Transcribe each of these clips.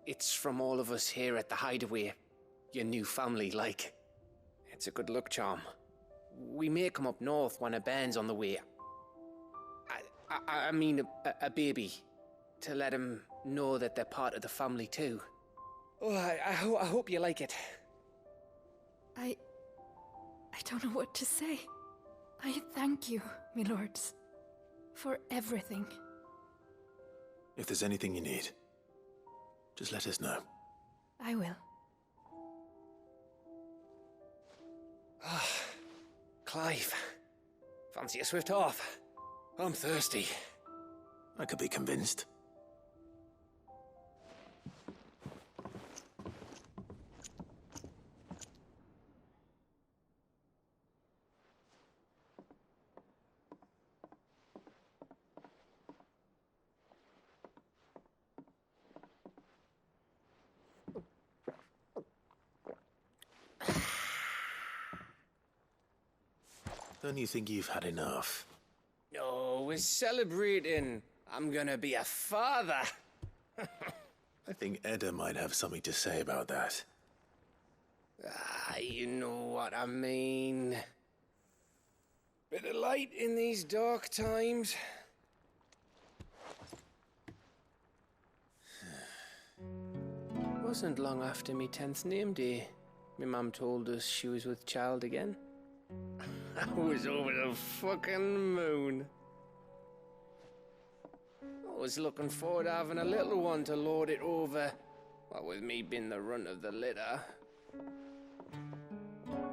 It's from all of us here at the Hideaway. Your new family, like. It's a good luck charm. We may come up north when a bairn's on the way. I mean a baby. To let him know that they're part of the family too. Oh, I hope you like it. I don't know what to say. I thank you, my lords, for everything. If there's anything you need, just let us know. I will. Clive, fancy a swift off? I'm thirsty. I could be convinced. Don't you think you've had enough? No, we're celebrating. I'm gonna be a father. I think Edda might have something to say about that. You know what I mean. Bit of light in these dark times. Wasn't long after me 10th name day, my mum told us she was with child again. I was over the fucking moon. I was looking forward to having a little one to lord it over, what with me being the runt of the litter.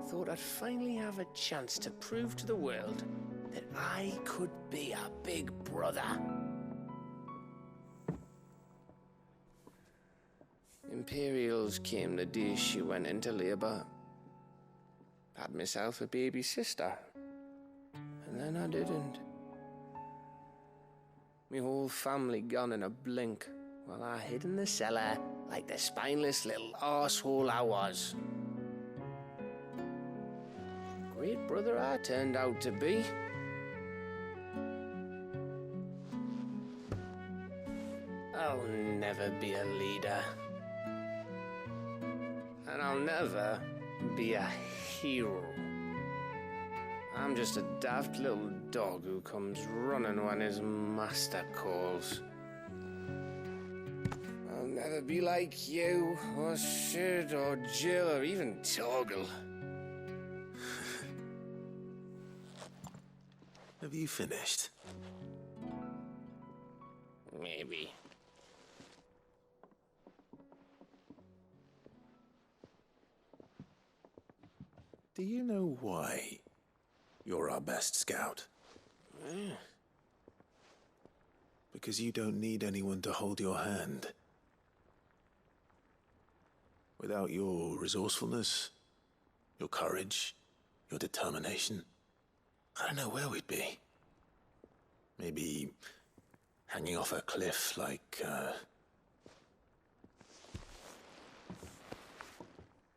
Thought I'd finally have a chance to prove to the world that I could be a big brother. Imperials came the day she went into labour. Had myself a baby sister, and then I didn't. My whole family gone in a blink, while I hid in the cellar like the spineless little arsehole I was. Great brother I turned out to be. I'll never be a leader. And I'll never be a hero. I'm just a daft little dog who comes running when his master calls. I'll never be like you, or Sid, or Jill, or even Torgal. Have you finished? Maybe. Do you know why you're our best scout? Because you don't need anyone to hold your hand. Without your resourcefulness, your courage, your determination, I don't know where we'd be. Maybe hanging off a cliff like,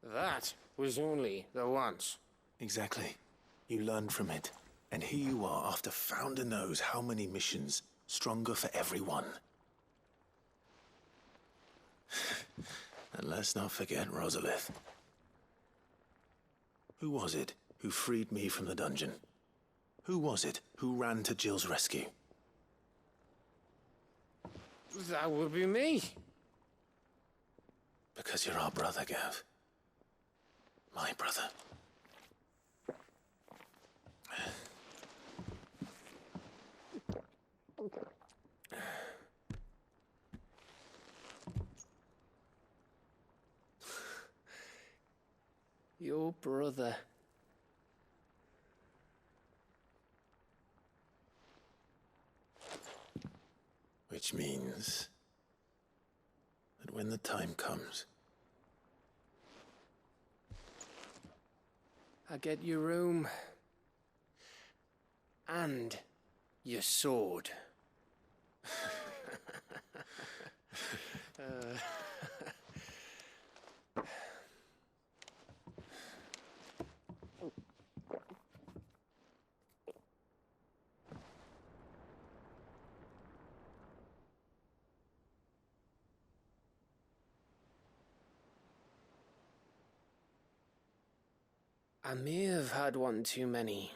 That was only the once. Exactly. You learned from it. And here you are after Founder knows how many missions, stronger for everyone. And let's not forget Rosalith. Who was it who freed me from the dungeon? Who was it who ran to Jill's rescue? That would be me. Because you're our brother, Gav. My brother. Your brother. Which means that when the time comes, I get your room. And your sword. I may have had one too many.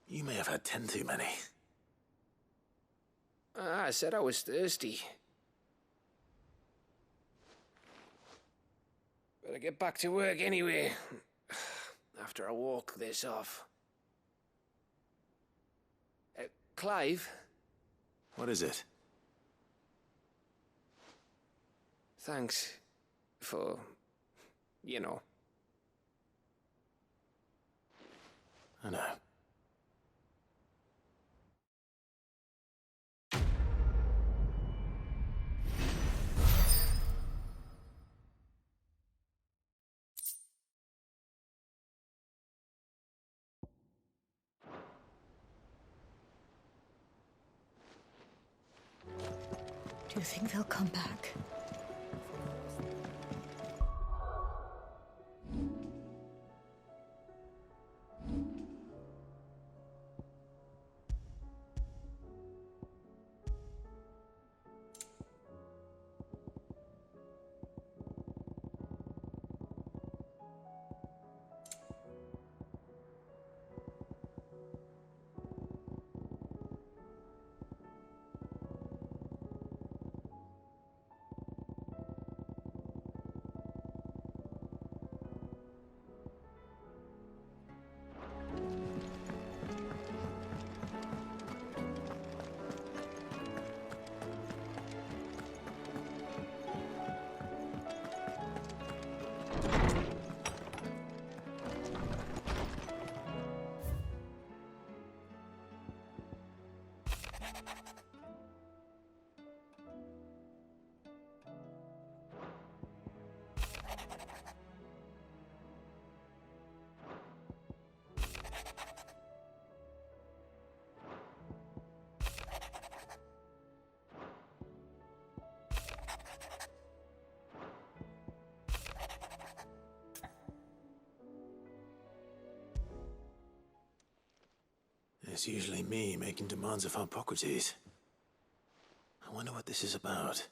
You may have had 10 too many. I said I was thirsty. Better get back to work anyway, after I walk this off. Clive? What is it? Thanks for, you know. I know. Do you think they'll come back? It's usually me making demands of Hippocrates. I wonder what this is about.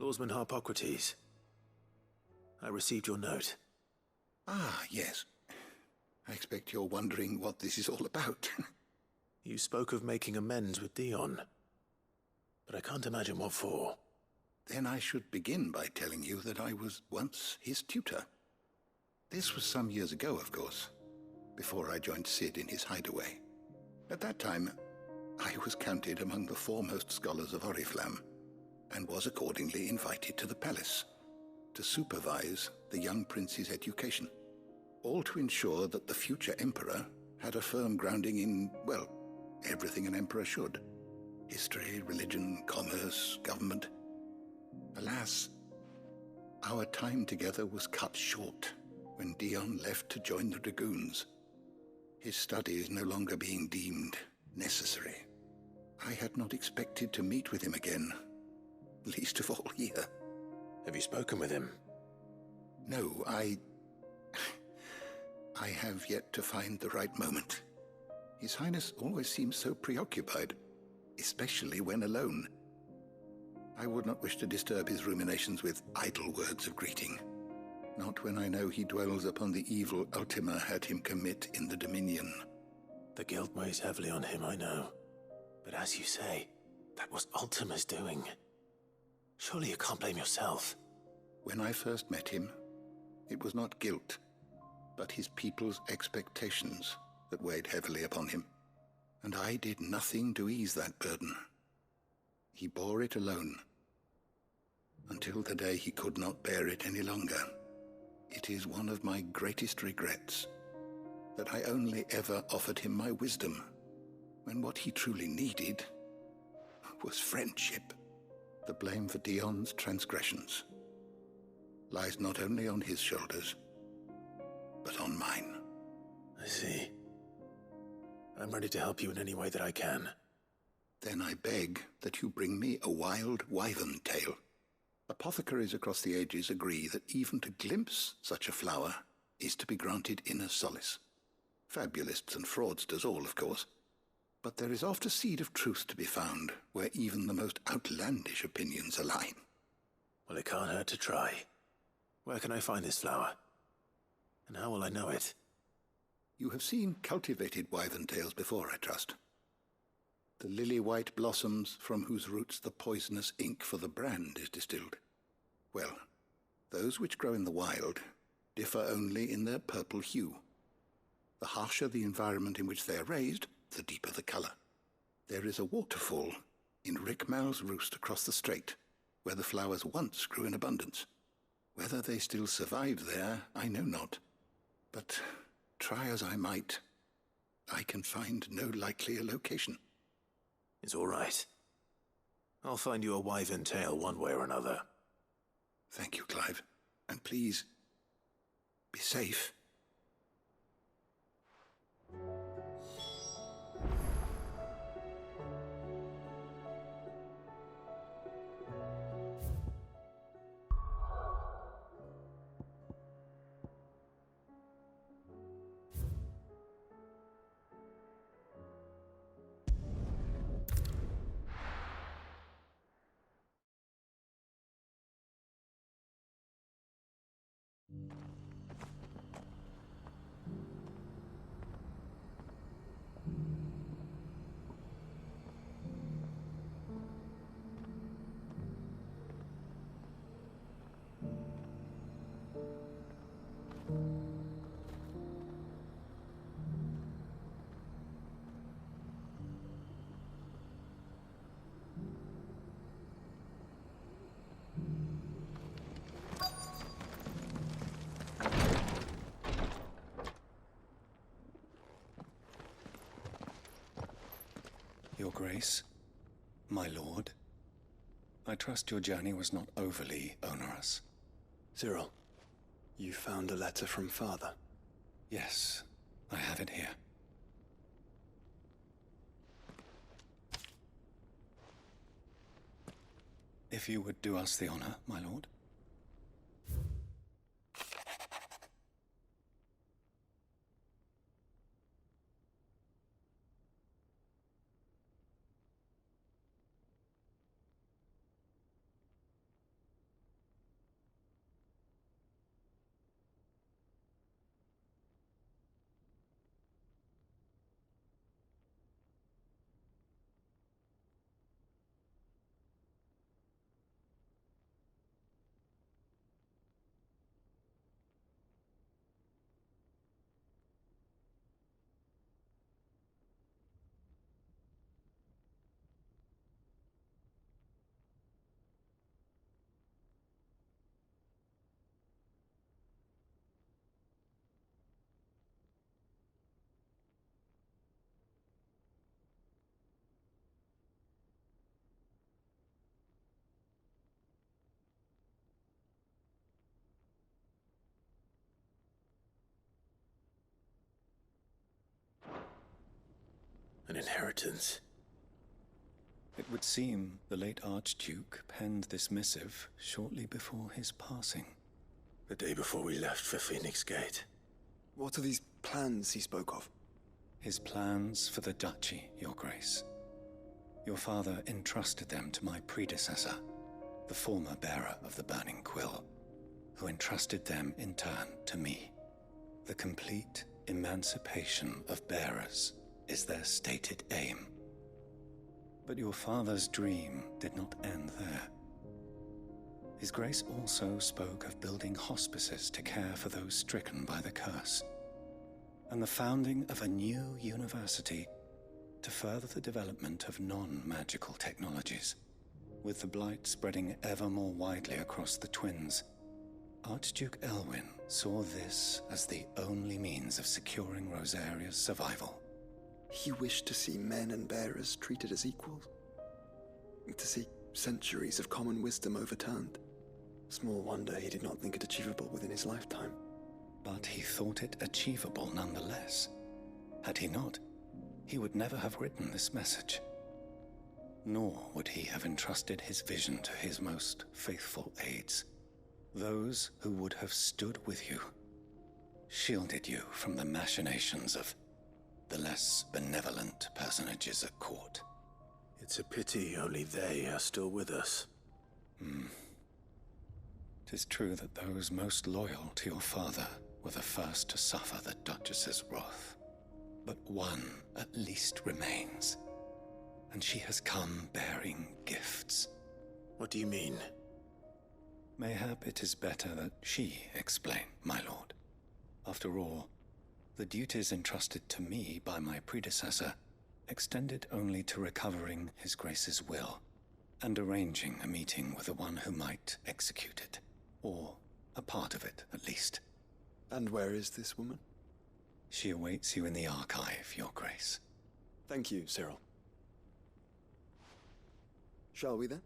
Lawsman Hippocrates, I received your note. Ah, yes. I expect you're wondering what this is all about. You spoke of making amends with Dion, but I can't imagine what for. Then I should begin by telling you that I was once his tutor. This was some years ago, of course, before I joined Sid in his hideaway. At that time, I was counted among the foremost scholars of Oriflamme, and was accordingly invited to the palace to supervise the young prince's education, all to ensure that the future emperor had a firm grounding in, well, everything an emperor should. History, religion, commerce, government. Alas, our time together was cut short when Dion left to join the Dragoons, his studies no longer being deemed necessary. I had not expected to meet with him again, least of all here. Have you spoken with him? No, I have yet to find the right moment. His Highness always seems so preoccupied, especially when alone. I would not wish to disturb his ruminations with idle words of greeting. Not when I know he dwells upon the evil Ultima had him commit in the Dominion. The guilt weighs heavily on him, I know. But as you say, that was Ultima's doing. Surely you can't blame yourself. When I first met him, it was not guilt. but his people's expectations that weighed heavily upon him. And I did nothing to ease that burden. He bore it alone, until the day he could not bear it any longer. It is one of my greatest regrets that I only ever offered him my wisdom, when what he truly needed was friendship. The blame for Dion's transgressions lies not only on his shoulders, but on mine. I see. I'm ready to help you in any way that I can. Then I beg that you bring me a wild wyvern tail. Apothecaries across the ages agree that even to glimpse such a flower is to be granted inner solace. Fabulists and fraudsters all, of course. But there is oft a seed of truth to be found where even the most outlandish opinions align. Well, it can't hurt to try. Where can I find this flower? And how will I know it? You have seen cultivated wyvern tails before, I trust. The lily-white blossoms from whose roots the poisonous ink for the brand is distilled. Well, those which grow in the wild differ only in their purple hue. The harsher the environment in which they are raised, the deeper the color. There is a waterfall in Rickmal's roost across the strait, where the flowers once grew in abundance. Whether they still survive there, I know not. But try as I might, I can find no likelier location. It's all right. I'll find you a wyvern tail one way or another. Thank you, Clive. And please, be safe. Your Grace, my lord, I trust your journey was not overly onerous. Cyril, you found a letter from Father? Yes, I have it here. If you would do us the honor, my lord. An inheritance. It would seem the late Archduke penned this missive shortly before his passing. The day before we left for Phoenix Gate. What are these plans he spoke of? His plans for the duchy, Your Grace. Your father entrusted them to my predecessor, the former bearer of the Burning Quill, who entrusted them in turn to me. The complete emancipation of bearers is their stated aim. But your father's dream did not end there. His Grace also spoke of building hospices to care for those stricken by the curse, and the founding of a new university to further the development of non-magical technologies. With the blight spreading ever more widely across the twins, Archduke Elwyn saw this as the only means of securing Rosaria's survival. He wished to see men and bearers treated as equals. To see centuries of common wisdom overturned. Small wonder he did not think it achievable within his lifetime. But he thought it achievable nonetheless. Had he not, he would never have written this message. Nor would he have entrusted his vision to his most faithful aides, those who would have stood with you, shielded you from the machinations of the less benevolent personages at court. It's a pity only they are still with us. 'Tis true that those most loyal to your father were the first to suffer the Duchess's wrath. But one at least remains, and she has come bearing gifts. What do you mean? Mayhap it is better that she explain, my lord. After all, the duties entrusted to me by my predecessor extended only to recovering His Grace's will and arranging a meeting with the one who might execute it, or a part of it at least. And where is this woman? She awaits you in the archive, Your Grace. Thank you, Cyril. Shall we then?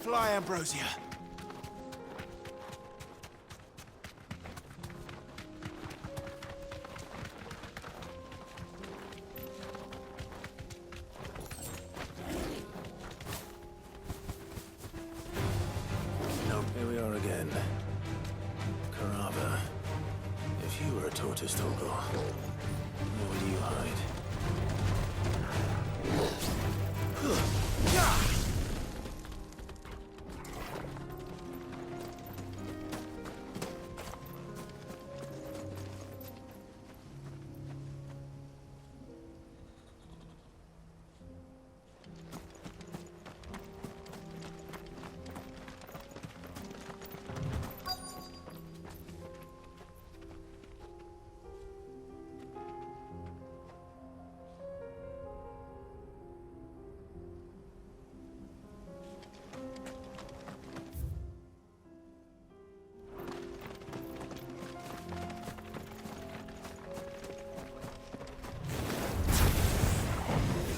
Fly, Ambrosia! Here we are again. Carava. If you were a tortoise, Toggle, where would you hide?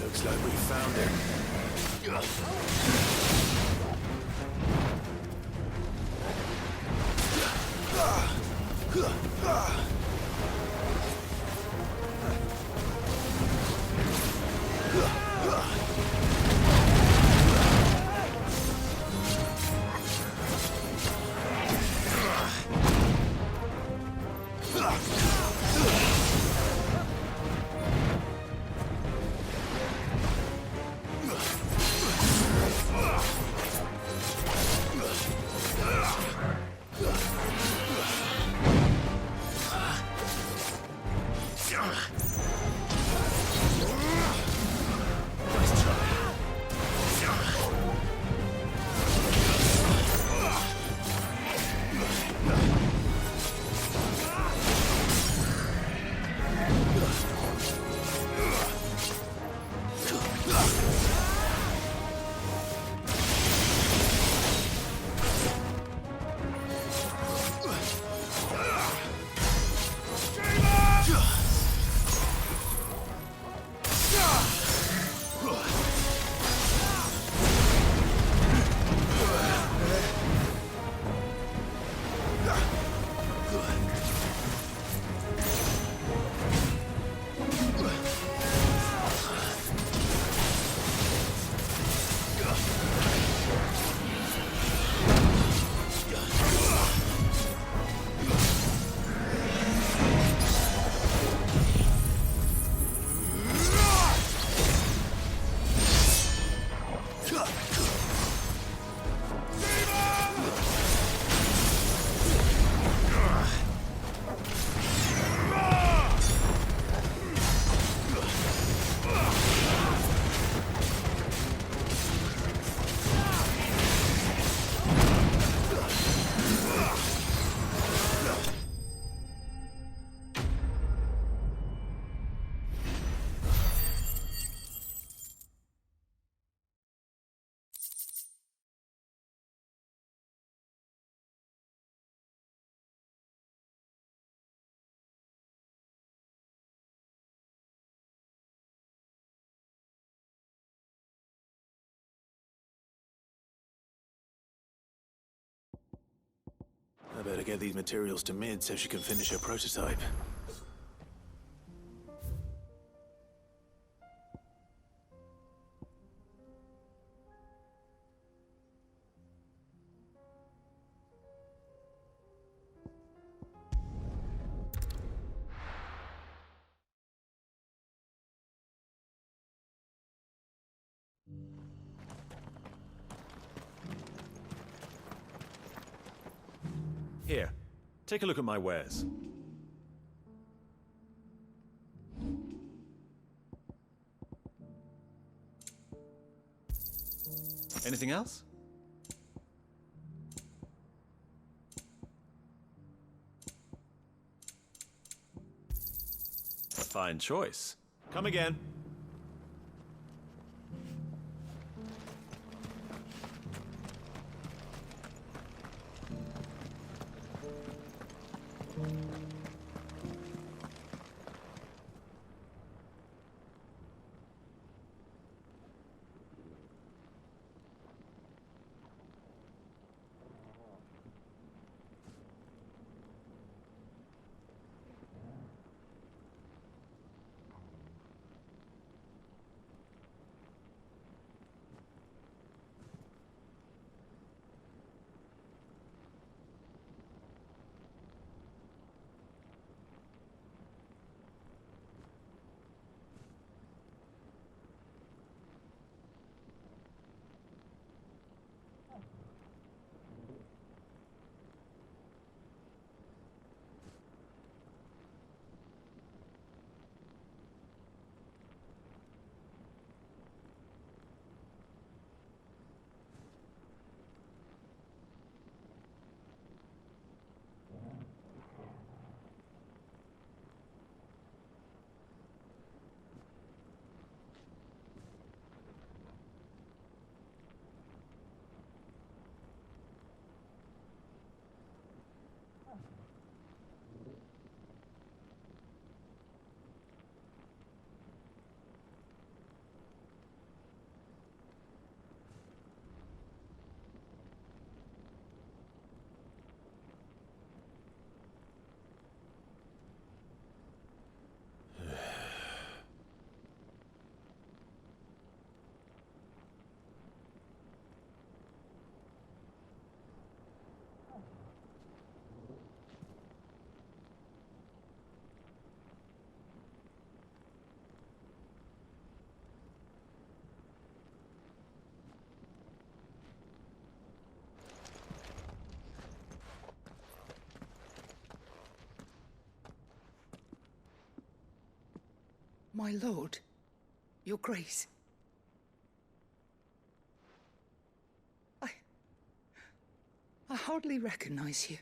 Looks like we found him. better get these materials to Mid so she can finish her prototype. Here, take a look at my wares. Anything else? A fine choice. Come again. My lord, your grace. I hardly recognize you.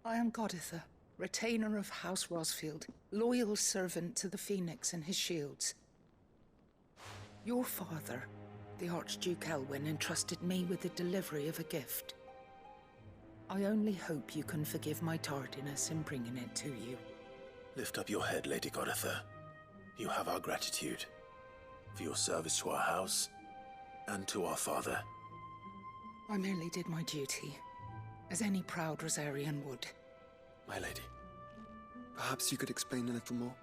I am Goditha, retainer of House Rosfield, loyal servant to the Phoenix and his shields. Your father, the Archduke Elwyn, entrusted me with the delivery of a gift. I only hope you can forgive my tardiness in bringing it to you. Lift up your head, Lady Goditha. You have our gratitude for your service to our house and to our father. I merely did my duty, as any proud Rosarian would. My lady, perhaps you could explain a little more?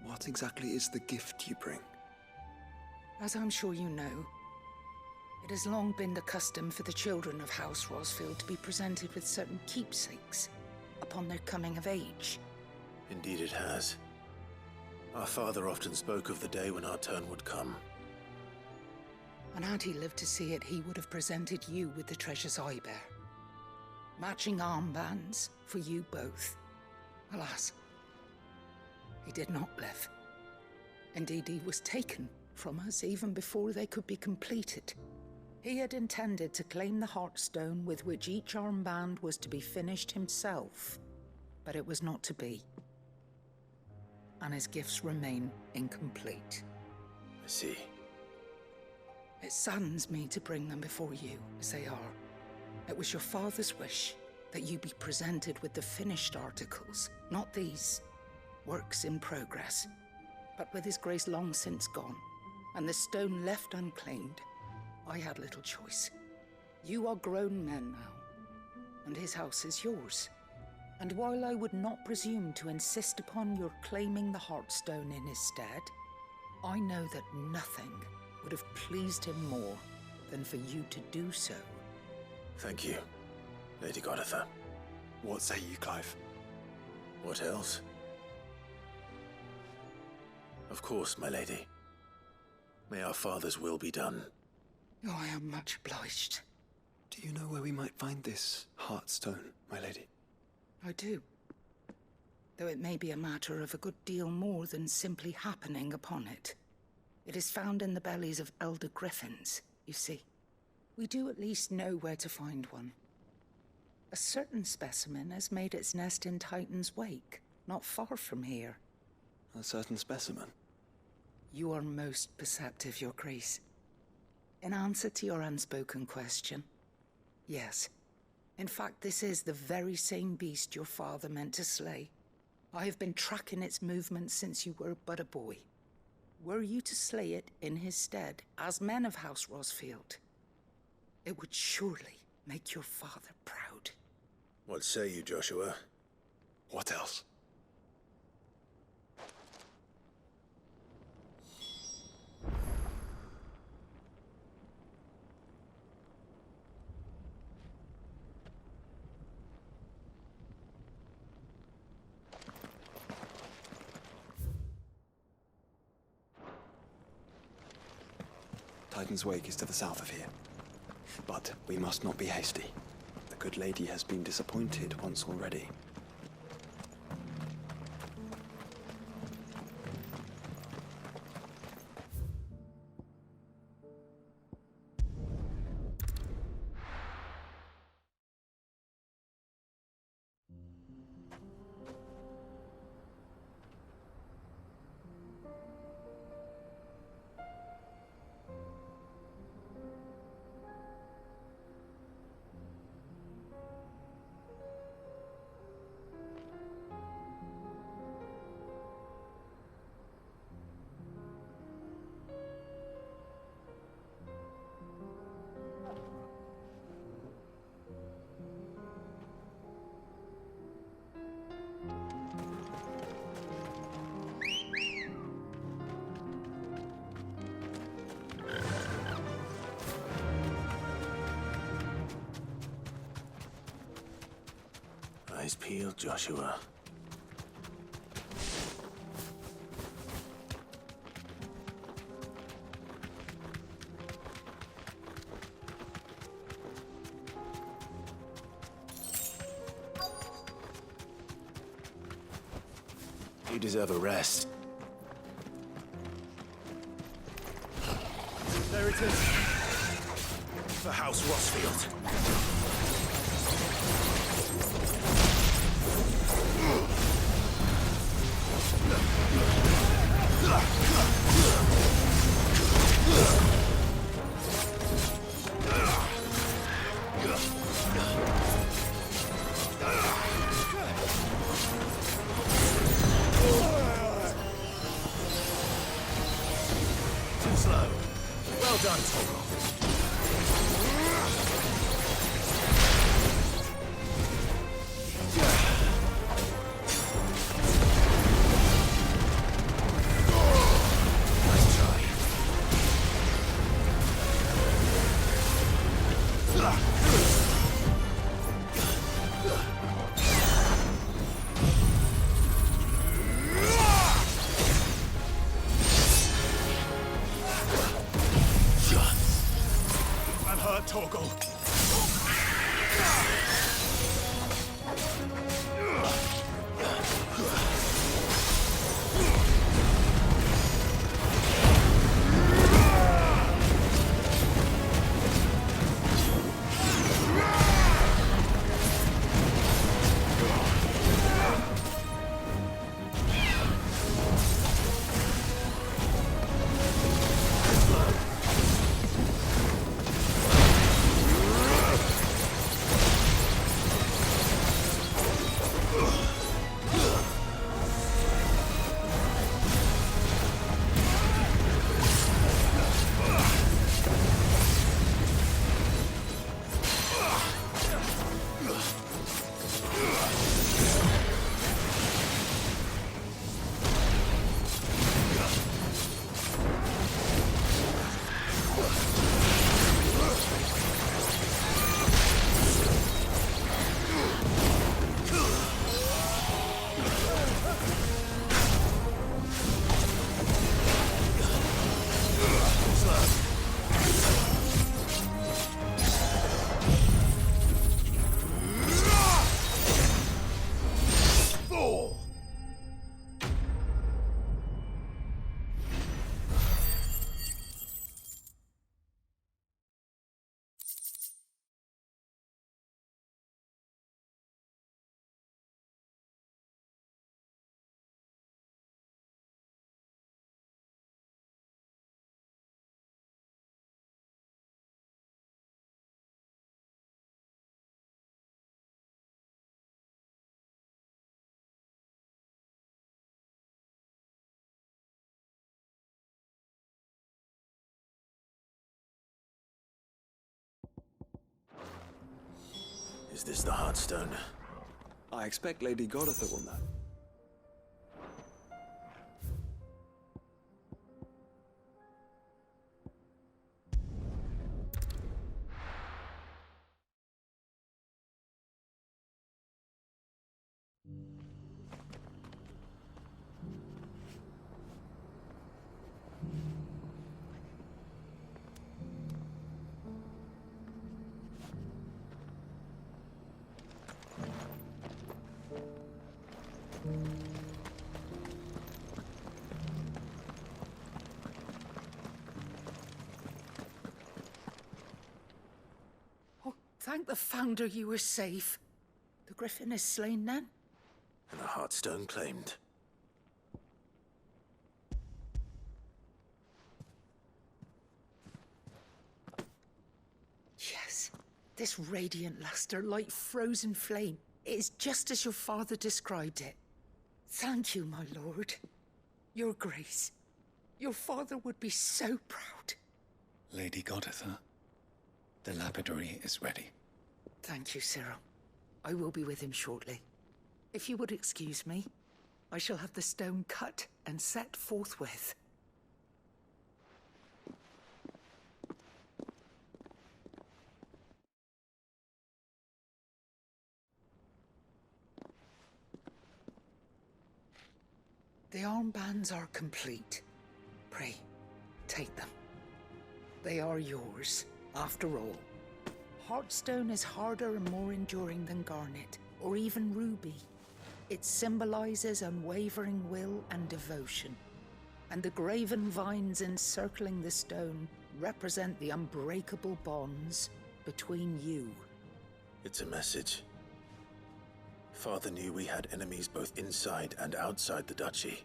What exactly is the gift you bring? As I'm sure you know, it has long been the custom for the children of House Rosfield to be presented with certain keepsakes upon their coming of age. Indeed it has. Our father often spoke of the day when our turn would come. And had he lived to see it, he would have presented you with the treasures I bear. Matching armbands for you both. Alas, he did not live. Indeed, he was taken from us even before they could be completed. He had intended to claim the Heartstone with which each armband was to be finished himself, but it was not to be. And his gifts remain incomplete. I see. It saddens me to bring them before you, as they are. It was your father's wish that you be presented with the finished articles, not these, works in progress. But with his grace long since gone, and the stone left unclaimed, I had little choice. You are grown men now, and his house is yours. And while I would not presume to insist upon your claiming the Heartstone in his stead, I know that nothing would have pleased him more than for you to do so. Thank you, Lady Goditha. What say you, Clive? What else? Of course, my lady. May our father's will be done. Oh, I am much obliged. Do you know where we might find this Heartstone, my lady? I do. Though it may be a matter of a good deal more than simply happening upon it. It is found in the bellies of elder griffins, you see. We do at least know where to find one. A certain specimen has made its nest in Titan's Wake, not far from here. A certain specimen? You are most perceptive, Your Grace. In answer to your unspoken question, yes. In fact, this is the very same beast your father meant to slay. I have been tracking its movements since you were but a boy. Were you to slay it in his stead, as men of House Rosfield, it would surely make your father proud. What say you, Joshua? What else? Titan's Wake is to the south of here. But we must not be hasty. The good lady has been disappointed once already. Eyes peeled, Joshua. You deserve a rest. There it is. The House Rosfield. Too slow. Well done, Torgal. Is this the Heartstone? I expect Lady Goditha will know. Oh, thank the Founder you were safe. The Griffin is slain then? And the Heartstone claimed. Yes. This radiant luster, like frozen flame, it is just as your father described it. Thank you, my lord. Your grace. Your father would be so proud. Lady Goditha, the lapidary is ready. Thank you, Cyril. I will be with him shortly. If you would excuse me, I shall have the stone cut and set forthwith. The armbands are complete. Pray, take them. They are yours, after all. Heartstone is harder and more enduring than garnet, or even ruby. It symbolizes unwavering will and devotion. And the graven vines encircling the stone represent the unbreakable bonds between you. It's a message. Father knew we had enemies both inside and outside the duchy.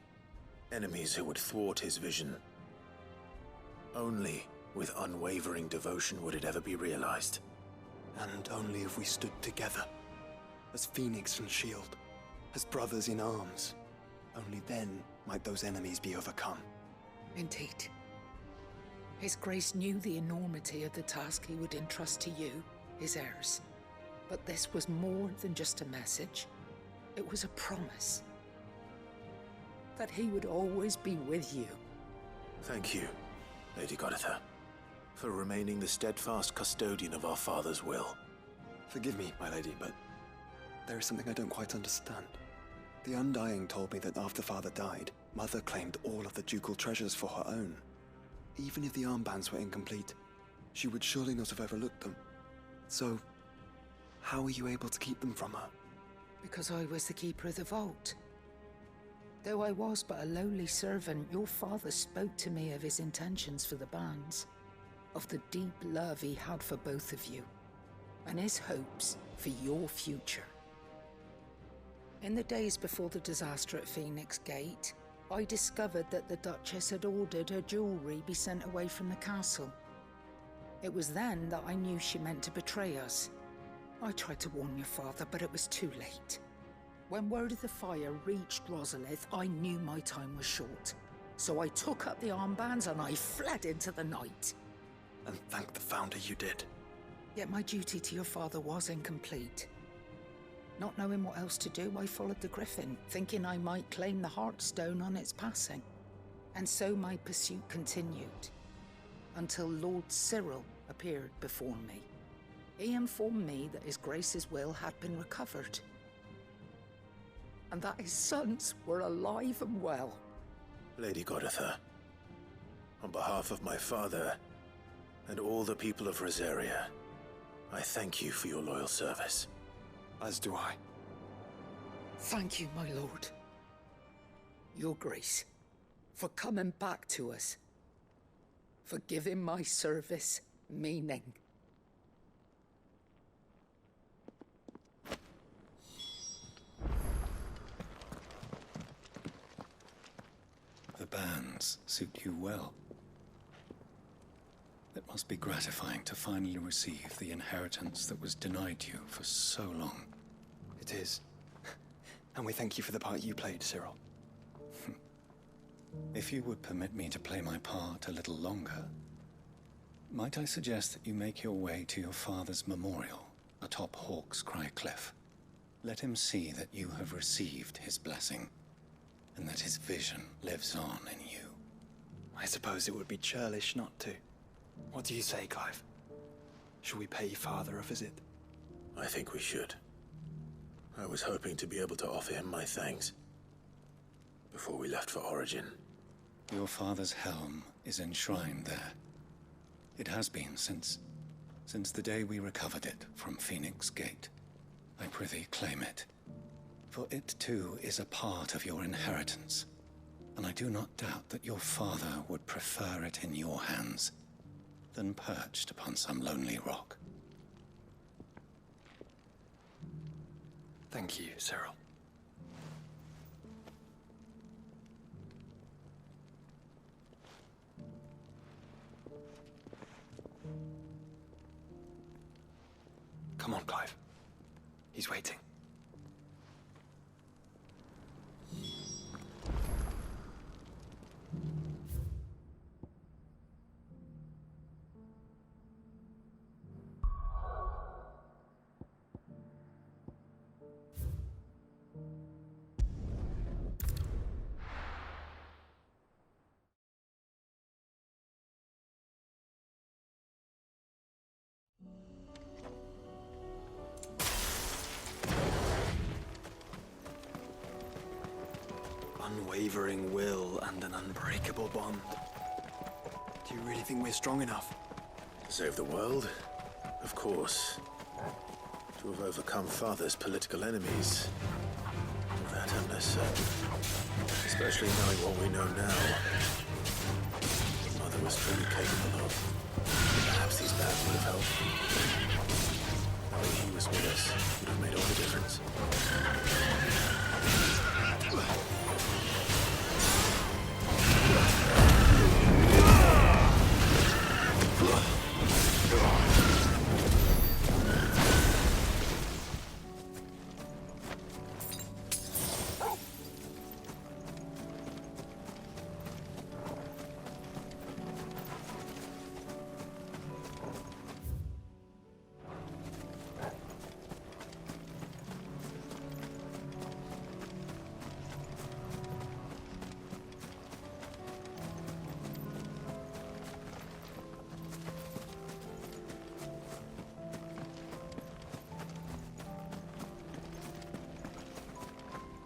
Enemies who would thwart his vision. Only with unwavering devotion would it ever be realized. And only if we stood together, as Phoenix and Shield, as brothers in arms, only then might those enemies be overcome. Indeed. His Grace knew the enormity of the task he would entrust to you, his heirs. But this was more than just a message. It was a promise. That he would always be with you. Thank you, Lady Goditha, for remaining the steadfast custodian of our father's will. Forgive me, my lady, but there is something I don't quite understand. The Undying told me that after Father died, Mother claimed all of the ducal treasures for her own. Even if the armbands were incomplete, she would surely not have overlooked them. So, how were you able to keep them from her? Because I was the keeper of the vault. Though I was but a lowly servant, your father spoke to me of his intentions for the bands, of the deep love he had for both of you, and his hopes for your future. In the days before the disaster at Phoenix Gate, I discovered that the Duchess had ordered her jewelry be sent away from the castle. It was then that I knew she meant to betray us. I tried to warn your father, but it was too late. When word of the fire reached Rosalith, I knew my time was short. So I took up the armbands and I fled into the night. And thank the Founder you did. Yet my duty to your father was incomplete. Not knowing what else to do, I followed the Griffin, thinking I might claim the Heartstone on its passing. And so my pursuit continued, until Lord Cyril appeared before me. He informed me that his Grace's will had been recovered, and that his sons were alive and well. Lady Goditha, on behalf of my father and all the people of Rosaria, I thank you for your loyal service. As do I. Thank you, my lord. Your Grace, for coming back to us, for giving my service meaning. The bands suit you well. It must be gratifying to finally receive the inheritance that was denied you for so long. It is. And we thank you for the part you played, Cyril. If you would permit me to play my part a little longer, might I suggest that you make your way to your father's memorial atop Hawk's Cry Cliff. Let him see that you have received his blessing, and that his vision lives on in you. I suppose it would be churlish not to. What do you say, Clive? Shall we pay Father a visit? I think we should. I was hoping to be able to offer him my thanks before we left for Origin. Your father's helm is enshrined there. It has been since the day we recovered it from Phoenix Gate. I prithee claim it, for it too is a part of your inheritance, and I do not doubt that your father would prefer it in your hands than perched upon some lonely rock. Thank you, Cyril. Come on, Clive. He's waiting. Unwavering will and an unbreakable bond. Do you really think we're strong enough? To save the world? Of course. To have overcome Father's political enemies? Of that I'm less certain. Especially knowing what we know now. Mother was truly capable of. Perhaps these bands would have helped. Knowing he was with us would have made all the difference.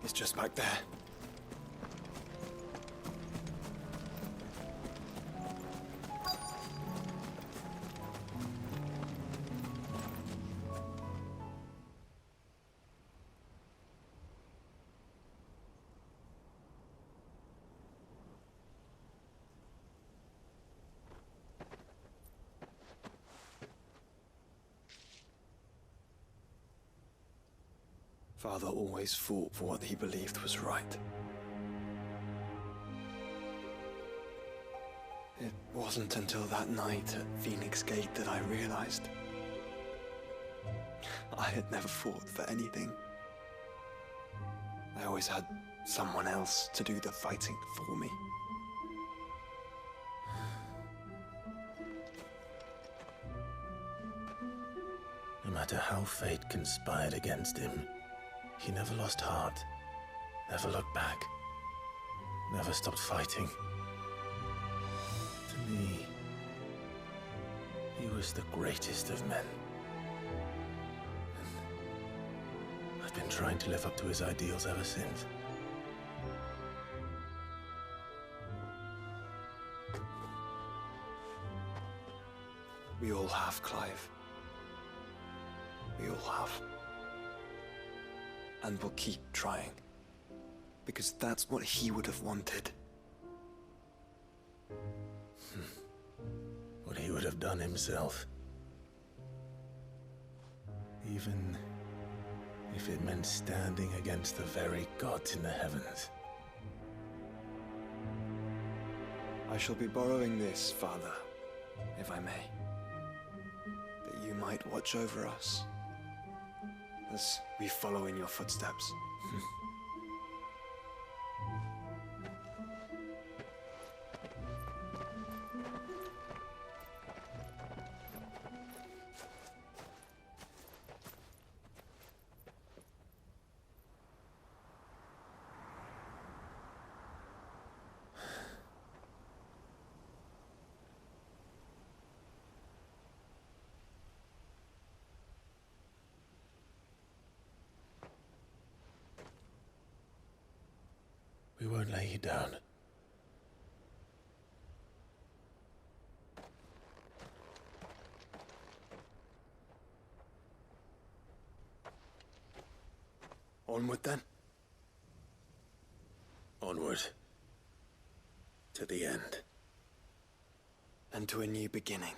It's just back there. Father always fought for what he believed was right. It wasn't until that night at Phoenix Gate that I realized I had never fought for anything. I always had someone else to do the fighting for me. No matter how fate conspired against him, he never lost heart, never looked back, never stopped fighting. To me, he was the greatest of men. And I've been trying to live up to his ideals ever since. We all have, Clive. We all have. And we'll keep trying. Because that's what he would have wanted. What he would have done himself. Even if it meant standing against the very gods in the heavens. I shall be borrowing this, Father, if I may. That you might watch over us as we follow in your footsteps. We won't lay you down. Onward then. Onward. To the end. And to a new beginning.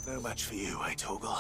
No match for you, eh, Torgal?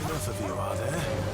Enough of you, are there?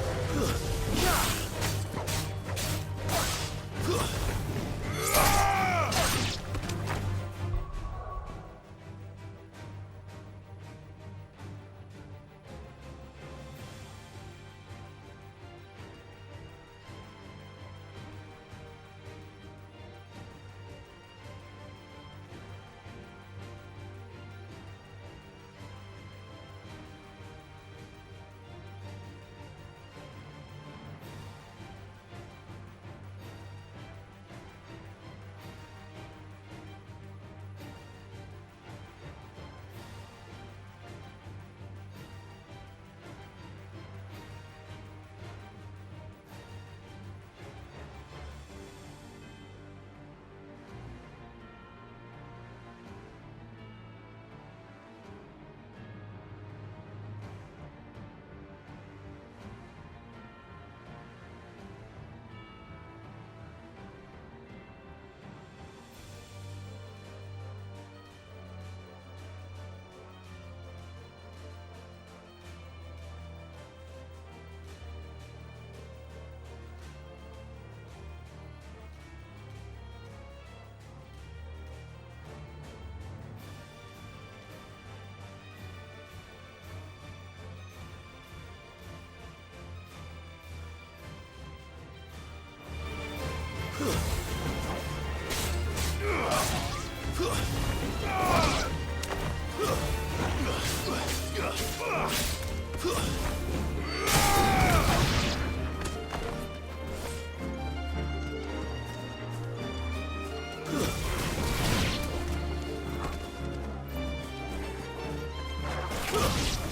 Ugh.